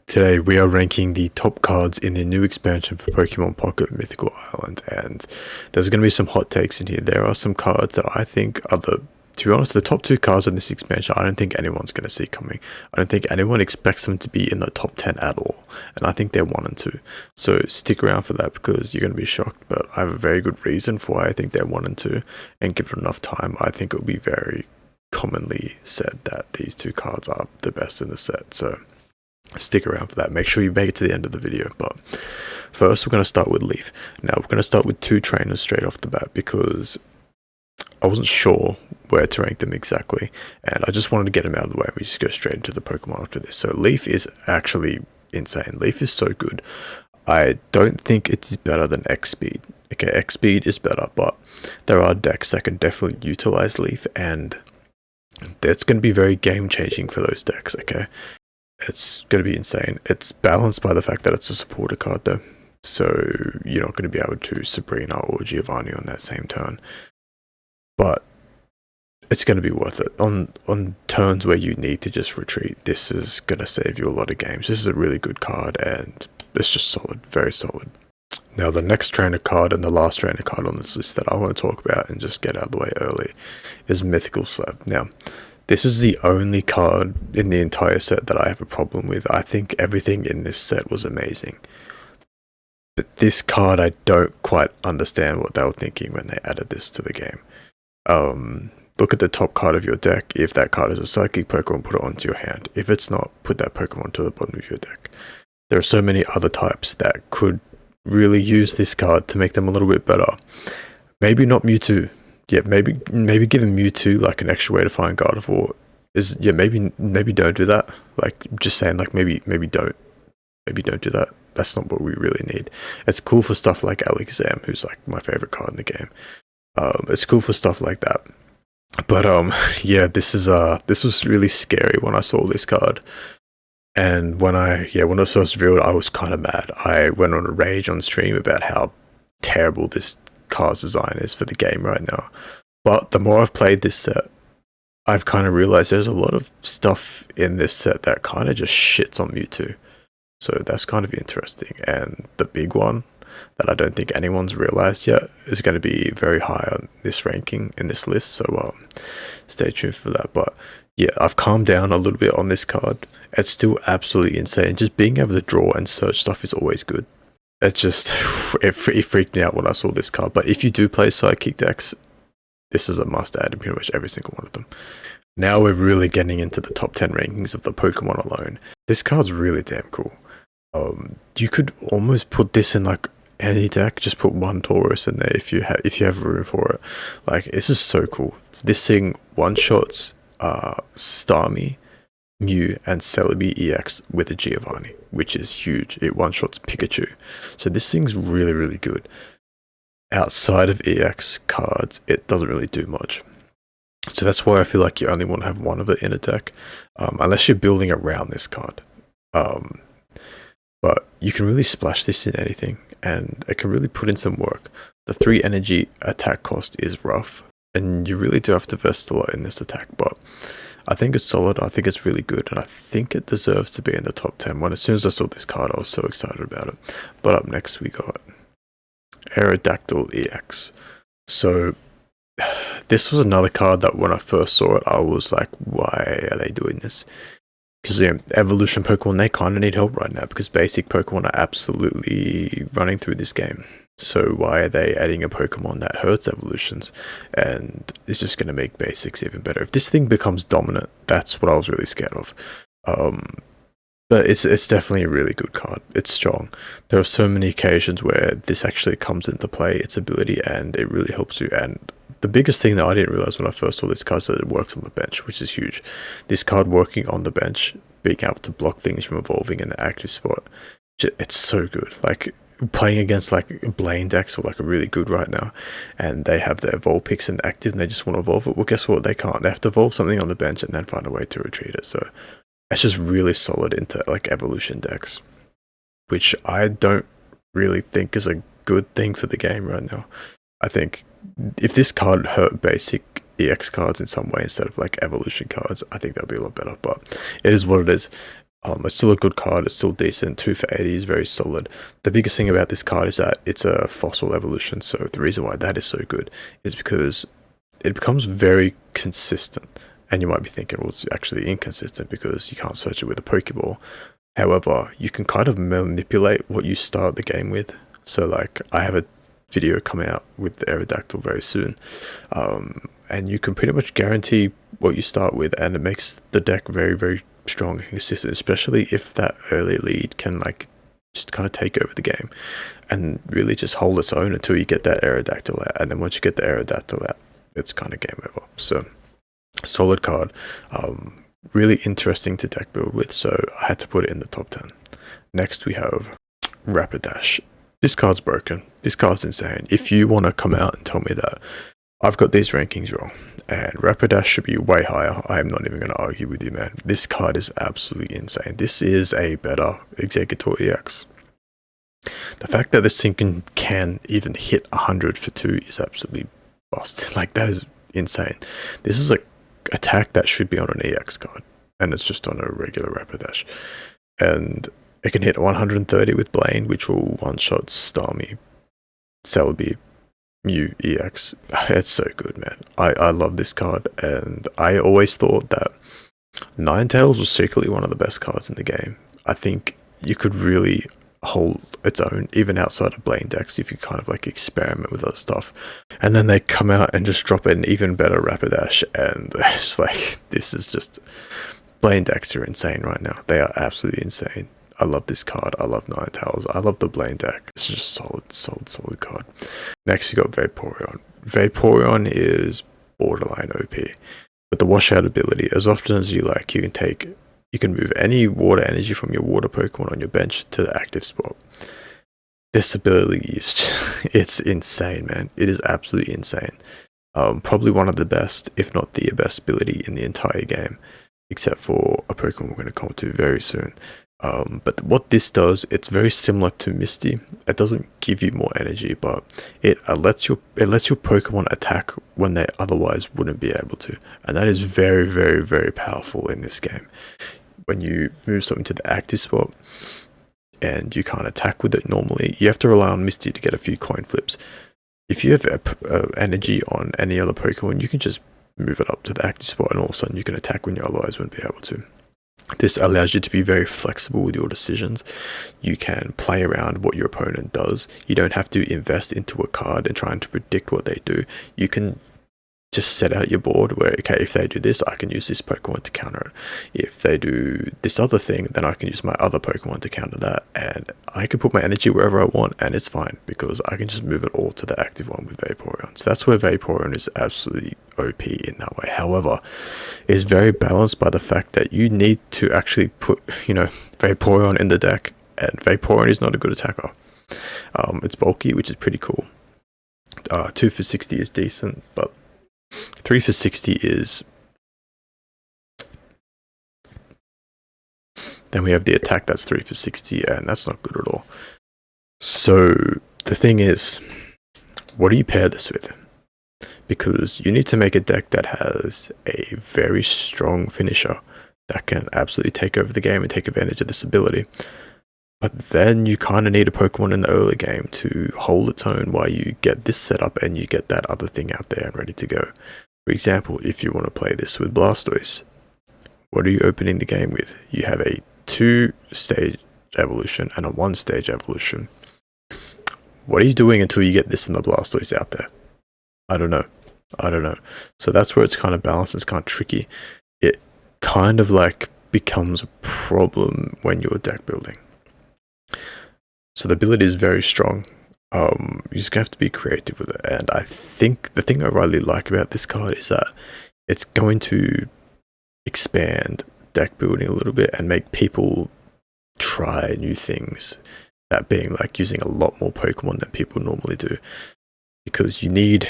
Today we are ranking the top cards in the new expansion for Pokemon Pocket Mythical Island, and there's going to be some hot takes in here. There are some cards that I think are to be honest, the top two cards in this expansion I don't think anyone's going to see coming. I don't think anyone expects them to be in the top 10 at all, and I think they're 1 and 2. So stick around for that because you're going to be shocked, but I have a very good reason for why I think they're 1 and 2, and give it enough time, I think it will be very commonly said that these two cards are the best in the set. So stick around for that. Make sure you make it to the end of the video. But first we're going to start with Leaf. Now we're going to start with 2 trainers straight off the bat because I wasn't sure where to rank them exactly, and I just wanted to get them out of the way, and we just go straight into the Pokemon after this. So Leaf is actually insane. Leaf is so good. I don't think it's better than X-Speed. Okay, X-Speed is better, but there are decks that can definitely utilize Leaf, and that's going to be very game-changing for those decks, okay? It's going to be insane. It's balanced by the fact that it's a supporter card though, so you're not going to be able to Sabrina or Giovanni on that same turn, but it's going to be worth it. On turns where you need to just retreat, this is going to save you a lot of games. This is a really good card, and it's just solid, very solid. Now the next trainer card and the last trainer card on this list that I want to talk about and just get out of the way early is Mythical Slab. Now this is the only card in the entire set that I have a problem with. I think everything in this set was amazing, but this card I don't quite understand what they were thinking when they added this to the game. Look at the top card of your deck. If that card is a Psychic Pokemon, put it onto your hand. If it's not, put that Pokemon to the bottom of your deck. There are so many other types that could really use this card to make them a little bit better. Maybe not Mewtwo. Yeah, maybe giving Mewtwo like an extra way to find Gardevoir is, yeah, maybe don't do that. Like, just saying, like, maybe don't do that. That's not what we really need. It's cool for stuff like Alakazam, who's like my favorite card in the game. It's cool for stuff like that. But yeah, this was really scary when I saw this card. And when it was first revealed, I was kind of mad. I went on a rage on stream about how terrible this card's design is for the game right now. But the more I've played this set, I've kind of realized there's a lot of stuff in this set that kind of just shits on Mewtwo. So that's kind of interesting. And the big one that I don't think anyone's realized yet is going to be very high on this ranking in this list. So stay tuned for that. But yeah, I've calmed down a little bit on this card. It's still absolutely insane. Just being able to draw and search stuff is always good. It freaked me out when I saw this card. But if you do play Psychic decks, this is a must-add in pretty much every single one of them. Now we're really getting into the top 10 rankings of the Pokemon alone. This card's really damn cool. You could almost put this in like any deck. Just put one Tauros in there if you have room for it. Like, this is so cool. This thing one-shots Starmie, Mew, and Celebi EX with a Giovanni, which is huge. It one-shots Pikachu. So this thing's really, really good. Outside of EX cards, it doesn't really do much. So that's why I feel like you only want to have one of it in a deck, unless you're building around this card. But you can really splash this in anything, and it can really put in some work. The 3 energy attack cost is rough, and you really do have to invest a lot in this attack, but I think it's solid. I think it's really good, and I think it deserves to be in the top 10. As soon as I saw this card, I was so excited about it. But up next, we got Aerodactyl EX. So this was another card that when I first saw it, I was like, why are they doing this? Because evolution Pokemon, they kind of need help right now because basic Pokemon are absolutely running through this game. So why are they adding a Pokemon that hurts evolutions and is just going to make basics even better? If this thing becomes dominant, that's what I was really scared of. But it's definitely a really good card. It's strong. There are so many occasions where this actually comes into play, its ability, and it really helps you. And the biggest thing that I didn't realize when I first saw this card is that it works on the bench, which is huge. This card working on the bench, being able to block things from evolving in the active spot, it's so good. Like, playing against like Blaine decks or like a really good right now, and they have their evolve picks in active and they just want to evolve it. Well, guess what? They can't. They have to evolve something on the bench and then find a way to retreat it. So it's just really solid into like evolution decks, which I don't really think is a good thing for the game right now. I think if this card hurt basic EX cards in some way instead of like evolution cards, I think that would be a lot better, but it is what it is. It's still a good card, it's still decent, 2 for 80 is very solid. The biggest thing about this card is that it's a fossil evolution, so the reason why that is so good is because it becomes very consistent. And you might be thinking, well, it's actually inconsistent because you can't search it with a Pokeball. However, you can kind of manipulate what you start the game with. So like, I have a video coming out with the Aerodactyl very soon, and you can pretty much guarantee what you start with, and it makes the deck very, very strong and consistent, especially if that early lead can like just kind of take over the game and really just hold its own until you get that Aerodactyl out. And then once you get the Aerodactyl out, it's kind of game over. So solid card, really interesting to deck build with, so I had to put it in the top 10. Next we have Rapidash. This card's broken. This card's insane. If you want to come out and tell me that I've got these rankings wrong and Rapidash should be way higher, I am not even going to argue with you, man. This card is absolutely insane. This is a better Executor EX. The fact that this thing can even hit 100 for 2 is absolutely bust. Like, that is insane. This is like attack that should be on an EX card, and it's just on a regular Rapidash. And it can hit 130 with Blaine, which will one-shot Starmie, Celebi, Mew EX. It's so good, man. I love this card, and I always thought that Ninetales was secretly one of the best cards in the game. I think you could really hold its own even outside of Blaine decks if you kind of like experiment with other stuff, and then they come out and just drop an even better Rapidash, and it's like, this is just, Blaine decks are insane right now. They are absolutely insane. I love this card. I love Ninetales. I love the Blaine deck. It's just solid card. Next you got Vaporeon. Vaporeon is borderline OP, but the washout ability, as often as you like, you can move any water energy from your water Pokemon on your bench to the active spot. This ability is just, it's insane, man. It is absolutely insane. Probably one of the best, if not the best ability in the entire game, except for a Pokemon we're going to come to very soon. But what this does, it's very similar to Misty. It doesn't give you more energy, but it lets your Pokemon attack when they otherwise wouldn't be able to, and that is very, very, very powerful in this game. When you move something to the active spot and you can't attack with it normally, you have to rely on Misty to get a few coin flips. If you have energy on any other Pokemon, you can just move it up to the active spot, and all of a sudden you can attack when you otherwise wouldn't be able to. This allows you to be very flexible with your decisions. You can play around what your opponent does. You don't have to invest into a card and trying to predict what they do. You can just set out your board where, okay, if they do this, I can use this Pokemon to counter it. If they do this other thing, then I can use my other Pokemon to counter that. And I can put my energy wherever I want, and it's fine because I can just move it all to the active one with Vaporeon. So that's where Vaporeon is absolutely OP in that way. However, it's very balanced by the fact that you need to actually put, Vaporeon in the deck, and Vaporeon is not a good attacker. It's bulky, which is pretty cool. 2 for 60 is decent, but 3 for 60 is... Then we have the attack that's 3 for 60, and that's not good at all. So the thing is, what do you pair this with? Because you need to make a deck that has a very strong finisher that can absolutely take over the game and take advantage of this ability. But then you kind of need a Pokemon in the early game to hold its own while you get this set up and you get that other thing out there and ready to go. For example, if you want to play this with Blastoise, what are you opening the game with? You have a 2-stage evolution and a 1-stage evolution. What are you doing until you get this in the Blastoise out there? I don't know. So that's where it's kind of balanced. It's kind of tricky. It kind of like becomes a problem when you're deck building. So the ability is very strong. You just have to be creative with it. And I think the thing I really like about this card is that it's going to expand deck building a little bit and make people try new things. That being like using a lot more Pokemon than people normally do. Because you need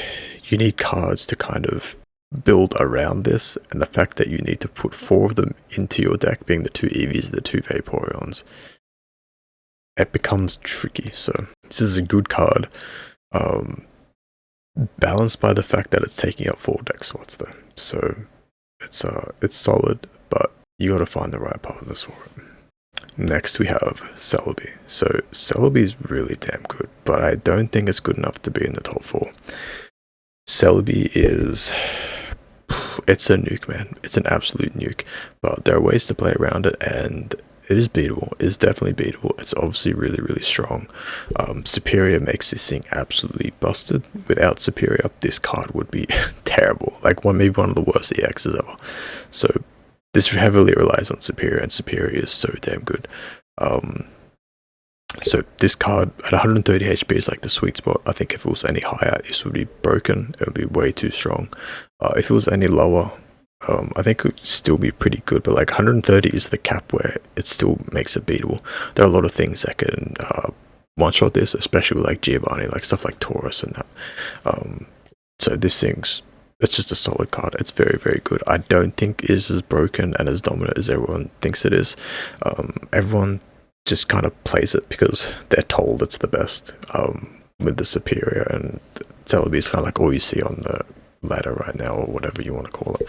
cards to kind of build around this, and the fact that you need to put 4 of them into your deck, being the 2 Eevees, the 2 Vaporeons, it becomes tricky. So this is a good card, balanced by the fact that it's taking up 4 deck slots though. So it's solid, but you got to find the right partners for it. Next we have Celebi. So Celebi is really damn good, but I don't think it's good enough to be in the top 4. Celebi is... it's a nuke, man. It's an absolute nuke. But there are ways to play around it, and it is beatable. It is definitely beatable. It's obviously really, really strong. Superior makes this thing absolutely busted. Without Superior, this card would be terrible. Like maybe one of the worst EXs ever. So this heavily relies on Superior, and Superior is so damn good. So this card at 130 HP is like the sweet spot. I think if it was any higher, this would be broken. It would be way too strong. If it was any lower, I think it would still be pretty good. But like 130 is the cap where it still makes it beatable. There are a lot of things that can one-shot this, especially with like Giovanni, like stuff like Taurus and that. So this thing's... it's just a solid card. It's very, very good. I don't think it is as broken and as dominant as everyone thinks it is. Everyone just kind of plays it because they're told it's the best with the Superior, and Celebi is kind of like all you see on the ladder right now, or whatever you want to call it.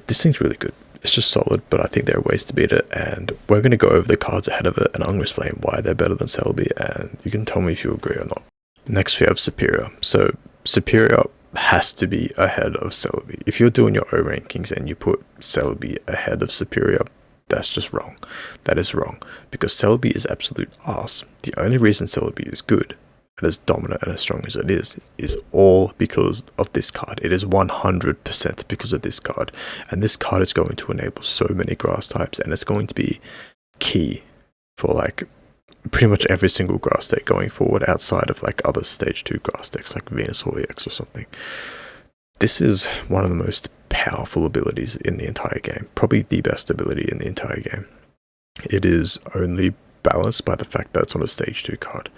This thing's really good. It's just solid, but I think there are ways to beat it, and we're going to go over the cards ahead of it, and I'm going to explain why they're better than Celebi, and you can tell me if you agree or not. Next we have Superior. So Superior has to be ahead of Celebi. If you're doing your O rankings and you put Celebi ahead of Superior, that's just wrong. That is wrong, because Celebi is absolute arse. The only reason Celebi is good and as dominant and as strong as it is all because of this card. It is 100% because of this card, and this card is going to enable so many grass types, and it's going to be key for like pretty much every single grass deck going forward, outside of like other stage 2 grass decks like Venusaur EX or something. This is one of the most powerful abilities in the entire game, probably the best ability in the entire game. It is only balanced by the fact that it's on a stage 2 card,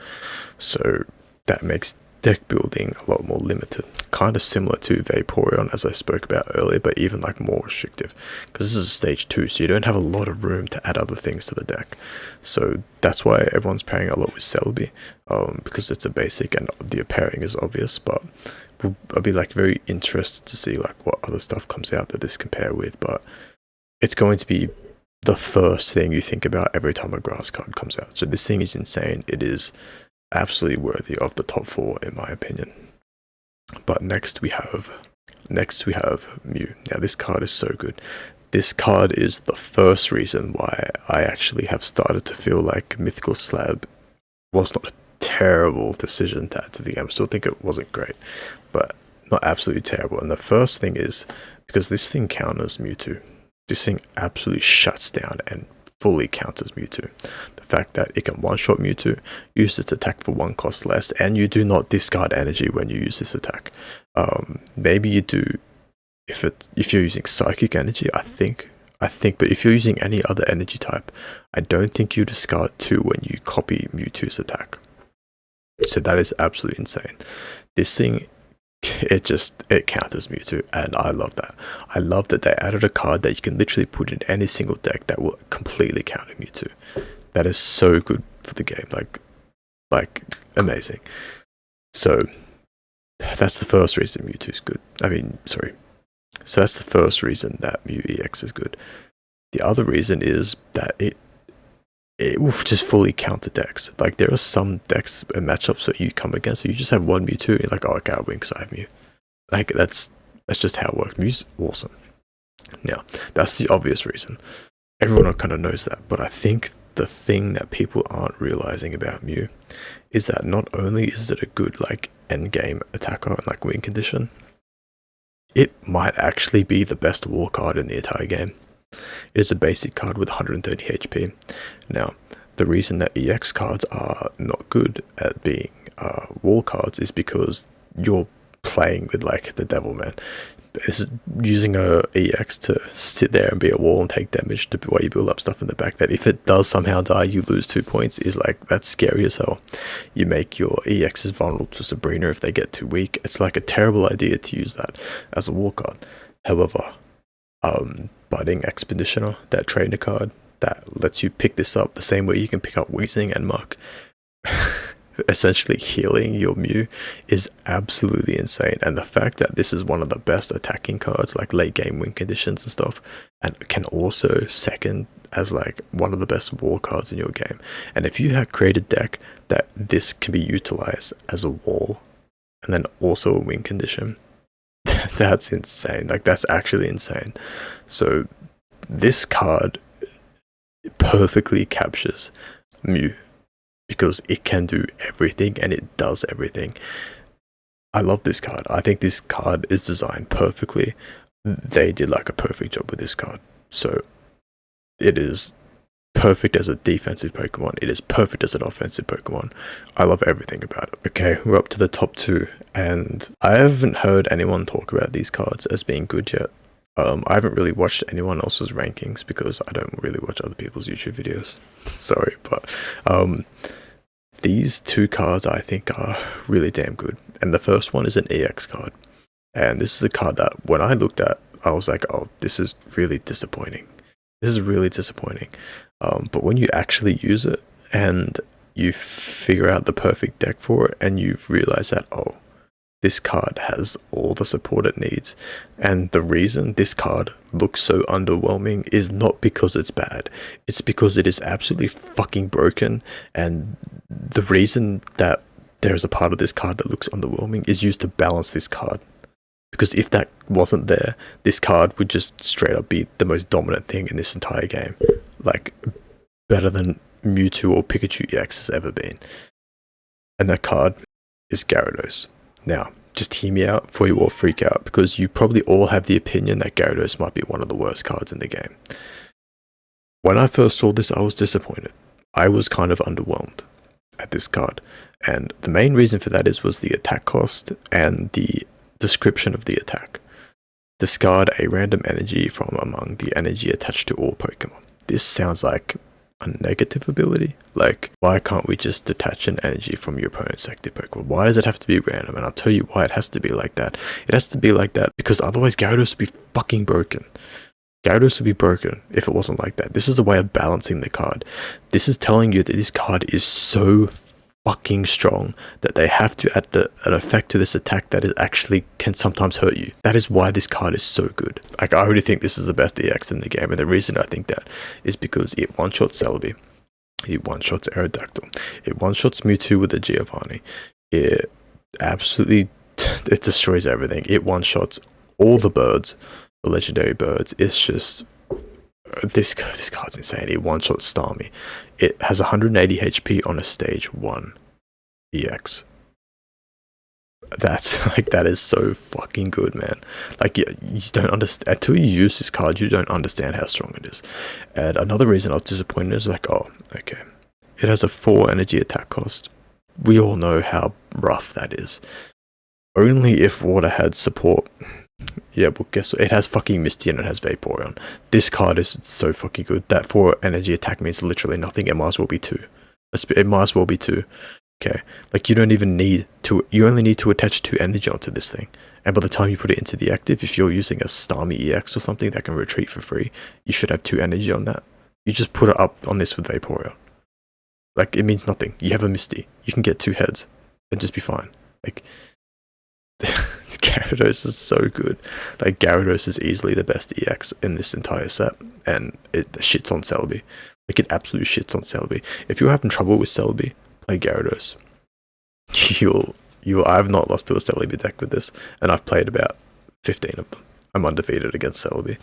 so that makes deck building a lot more limited, kind of similar to Vaporeon as I spoke about earlier, but even like more restrictive, because this is a stage 2, so you don't have a lot of room to add other things to the deck. So that's why everyone's pairing a lot with Celebi, because it's a basic and the pairing is obvious, but I'll be like very interested to see like what other stuff comes out that this can pair with, but it's going to be the first thing you think about every time a grass card comes out. So this thing is insane. It is absolutely worthy of the top 4 in my opinion. But next we have Mew. Now this card is so good. This card is the first reason why I actually have started to feel like Mythical Slab was not a terrible decision to add to the game. I still think it wasn't great, but not absolutely terrible. And the first thing is because this thing counters Mewtwo. This thing absolutely shuts down and fully counters Mewtwo. The fact that it can one-shot Mewtwo, use its attack for 1 cost less, and you do not discard energy when you use this attack. Maybe you do if you're using Psychic Energy, I think, but if you're using any other energy type, I don't think you discard 2 when you copy Mewtwo's attack. So that is absolutely insane. This thing, it counters Mewtwo, and I love that. I love that they added a card that you can literally put in any single deck that will completely counter Mewtwo. That is so good for the game, like amazing. So that's the first reason Mewtwo's good. So that's the first reason that Mew EX is good. The other reason is that it will just fully counter decks. Like there are some decks and matchups that you come against, so you just have one Mewtwo, and you're like, oh, okay, I'll win because I have Mew. Like that's just how it works. Mew's awesome. Now, that's the obvious reason. Everyone kind of knows that, but I think the thing that people aren't realizing about Mew is that not only is it a good like end game attacker and like win condition, it might actually be the best war card in the entire game. It is a basic card with 130 HP. Now, the reason that EX cards are not good at being wall cards is because you're playing with like the devil, man. It's using a EX to sit there and be a wall and take damage while you build up stuff in the back, that if it does somehow die, you lose 2 points, is like, that's scary as hell. You make your EXs vulnerable to Sabrina if they get too weak. It's like a terrible idea to use that as a wall card. However, Budding Expeditioner, that trainer card that lets you pick this up the same way you can pick up Weezing and Muck, essentially healing your Mew, is absolutely insane. And the fact that this is one of the best attacking cards, like late game win conditions and stuff, and can also second as like one of the best wall cards in your game. And if you have created a deck that this can be utilized as a wall and then also a win condition, that's insane. Like, that's actually insane. So this card perfectly captures Mew because it can do everything and it does everything. I love this card. I think this card is designed perfectly. They did like a perfect job with this card. So it is perfect as a defensive Pokemon. It is perfect as an offensive Pokemon. I love everything about it. Okay, we're up to the top 2, and I haven't heard anyone talk about these cards as being good yet. I haven't really watched anyone else's rankings because I don't really watch other people's YouTube videos. Sorry, but these 2 cards I think are really damn good. And the first one is an EX card. And this is a card that when I looked at, I was like, oh, this is really disappointing. This is really disappointing. But when you actually use it and you figure out the perfect deck for it and you realize that, oh, this card has all the support it needs. And the reason this card looks so underwhelming is not because it's bad. It's because it is absolutely fucking broken. And the reason that there's a part of this card that looks underwhelming is used to balance this card. Because if that wasn't there, this card would just straight up be the most dominant thing in this entire game. Like, better than Mewtwo or Pikachu EX has ever been. And that card is Gyarados. Now, just hear me out before you all freak out, because you probably all have the opinion that Gyarados might be one of the worst cards in the game. When I first saw this, I was disappointed. I was kind of underwhelmed at this card. And the main reason for that was the attack cost and the description of the attack. Discard a random energy from among the energy attached to all Pokemon. This sounds like a negative ability. Like, why can't we just detach an energy from your opponent's active Pokemon? Why does it have to be random? And I'll tell you why it has to be like that. It has to be like that because otherwise Gyarados would be fucking broken. Gyarados would be broken if it wasn't like that. This is a way of balancing the card. This is telling you that this card is so fucking strong that they have to add an effect to this attack that is actually can sometimes hurt you. That is why this card is so good. Like, I already think this is the best EX in the game, and the reason I think that is because it one-shots Celebi, it one-shots Aerodactyl, it one-shots Mewtwo with a Giovanni, it absolutely it destroys everything. It one-shots all the birds, the legendary birds. It's just this card's insane. It one-shots Starmie. It has 180 HP on a stage 1 EX. That's like, that is so fucking good, man. Like, you don't understand until you use this card. You don't understand how strong it is. And another reason I was disappointed is like, oh, okay, it has a 4 energy attack cost. We all know how rough that is. Only if water had support. Yeah, well, guess what? It has fucking Misty and it has Vaporeon. This card is so fucking good. That 4 energy attack means literally nothing. It might as well be 2. It might as well be 2. Okay, like, you don't even need to, you only need to attach 2 energy onto this thing. And by the time you put it into the active, if you're using a Starmie EX or something that can retreat for free, you should have 2 energy on that. You just put it up on this with Vaporeon. Like, it means nothing. You have a Misty. You can get 2 heads and just be fine. Like, Gyarados is so good. Like, Gyarados is easily the best EX in this entire set, and it shits on Celebi. Like, it absolutely shits on Celebi. If you're having trouble with Celebi, play Gyarados. I have not lost to a Celebi deck with this, and I've played about 15 of them. I'm undefeated against Celebi.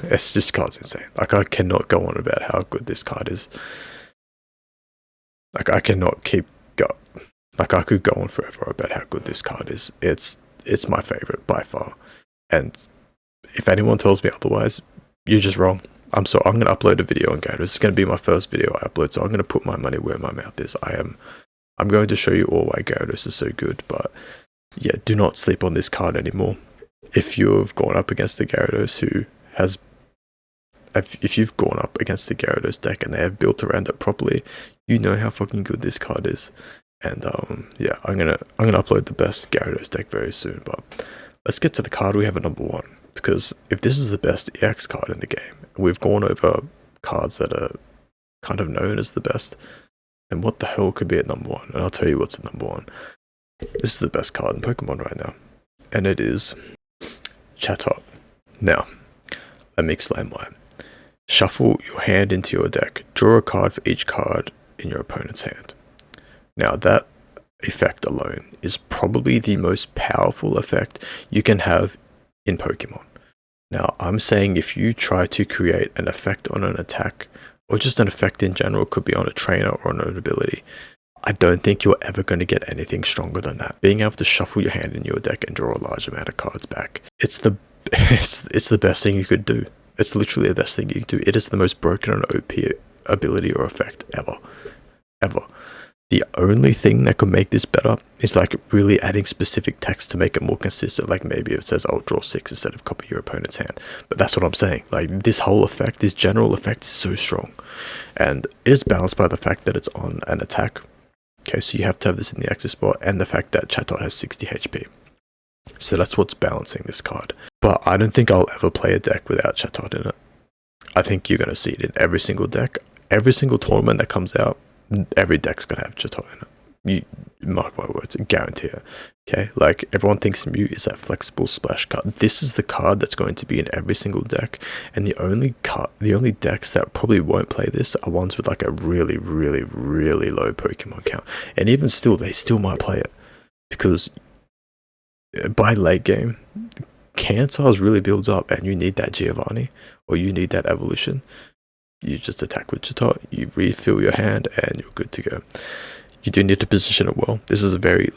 It's just, card's insane. Like, I cannot go on about how good this card is. Like, I cannot keep going. Like, I could go on forever about how good this card is. It's my favorite by far. And if anyone tells me otherwise, you're just wrong. I'm going to upload a video on Gyarados. It's going to be my first video I upload, so I'm going to put my money where my mouth is. I'm going to show you all why Gyarados is so good, but yeah, do not sleep on this card anymore. If you've gone up against the Gyarados if you've gone up against the Gyarados deck and they have built around it properly, you know how fucking good this card is. And yeah, I'm gonna upload the best Gyarados deck very soon. But let's get to the card we have at number 1, because if this is the best EX card in the game, we've gone over cards that are kind of known as the best, then what the hell could be at number 1? And I'll tell you what's at number 1. This is the best card in Pokemon right now, and it is Chatot. Now, Let me explain why. Shuffle your hand into your deck. Draw a card for each card in your opponent's hand. Now that effect alone is probably the most powerful effect you can have in Pokemon. Now I'm saying if you try to create an effect on an attack, or just an effect in general, could be on a trainer or on an ability, I don't think you're ever going to get anything stronger than that. Being able to shuffle your hand in your deck and draw a large amount of cards back, it's the best thing you could do. It's literally the best thing you can do. It is the most broken and OP ability or effect ever. The only thing that could make this better is like really adding specific text to make it more consistent. Like maybe it says, "I'll draw 6" instead of "copy your opponent's hand." But that's what I'm saying. Like this whole effect, this general effect is so strong. And it is balanced by the fact that it's on an attack. Okay, so you have to have this in the active spot, and the fact that Chatot has 60 HP. So that's what's balancing this card. But I don't think I'll ever play a deck without Chatot in it. I think you're going to see it in every single deck. Every single tournament that comes out, every deck's going to have Chatot in it. You mark my words, I guarantee it. Okay, like everyone thinks Mew is that flexible splash card. This is the card that's going to be in every single deck, and the only decks that probably won't play this are ones with like a really, really, really low Pokemon count. And even still, they still might play it because by late game, Kansas really builds up, and you need that Giovanni or you need that evolution. You just attack with Chatot, you refill your hand, and you're good to go. You do need to position it well. This is a very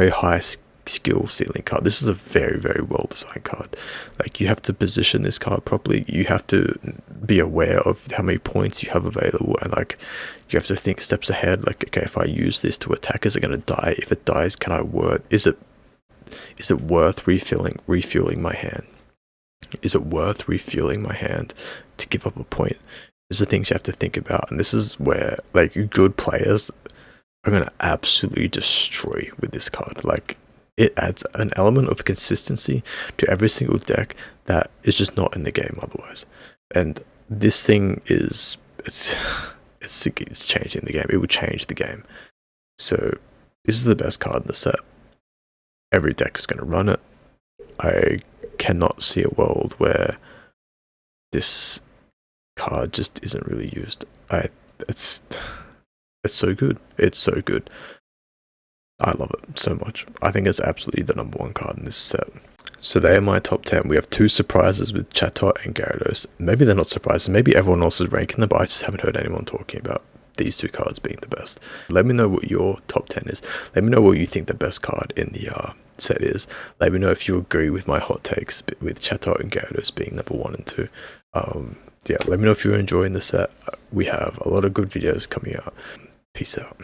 high skill ceiling card. This is a very, very well designed card. Like you have to position this card properly. You have to be aware of how many points you have available, and like you have to think steps ahead. Like, okay, if I use this to attack, is it going to die? If it dies, can I is it worth refueling my hand? Is it worth refueling my hand to give up a point? These are things you have to think about, and this is where like good players are going to absolutely destroy with this card. Like it adds an element of consistency to every single deck that is just not in the game otherwise. And this thing is it's changing the game. It will change the game. So this is the best card in the set. Every deck is going to run it. I cannot see a world where this card just isn't really used. It's so good. It's so good. I love it so much. I think it's absolutely the #1 card in this set. So they are my top 10. We have 2 surprises with Chatot and Gyarados. Maybe they're not surprises. Maybe everyone else is ranking them, but I just haven't heard anyone talking about these 2 cards being the best. Let me know what your top 10 is. Let me know what you think the best card in the set is. Let me know if you agree with my hot takes with Chatot and Gyarados being #1 and 2. Yeah, let me know if you're enjoying the set. We have a lot of good videos coming out. Peace out.